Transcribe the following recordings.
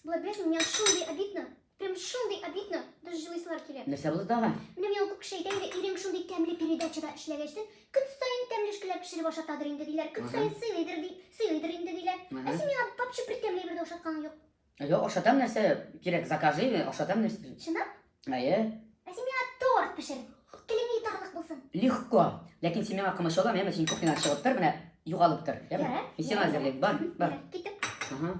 Была biliyorsun ya şunday обидно. Прям şunday обидно. Даже жылыйсылар келе. Нәрсә булды тагы? Менә мен күп кеше әйтәм дә, ирең шундай тәмле передачада эшләгәчтен, көн саен тәмлешкәләр пешереп ашатадыр инде диләр. Көн саен сыйлыйдыр инде диләр. Ә син миңа вообще бер тәмле бер дә ашатканың юк. Юк, ашатам нәрсә кирәк, закажи, ашатам нәрсә. Чынлап? Әйе. Ә син миңа торт пешер. Телеңне итарлык булсын. Легко. Ләкин син миңа кымыш алам, син кухнядан чыгып тор, менә югалып тор. Ярар. Мин сиңа әзерлек. Бар, бар. Киттек. Ага.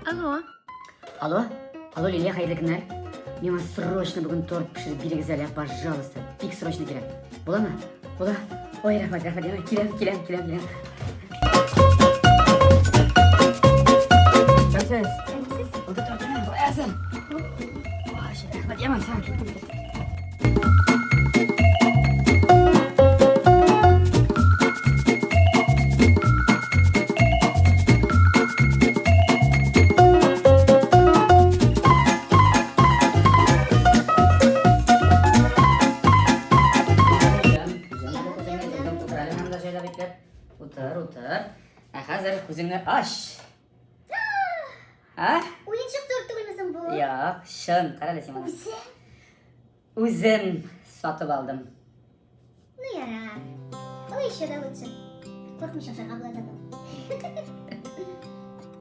Алло. Алло? Алло, Лилия, hayırlı günler. Миңа срочно бүгін торт пішіріп бирегез әле, пожалуйста. Бик срочно кирәк. Буламы? Була. Ой, рахмәт, рахмәт. Киләм. Рәхмәт. Oldu tortunu koyarsın. Vay, rahmet, yaman sen. Otur. Hazır kuzingni aç. Ha? Oyuncak торт түгелмесең бу? Yo'q, shin, qarala sen mana. Үзе? O'zim sotib oldim. Ну ярар. Ой, еще да лучше. Коркмыйча ашарга була зато.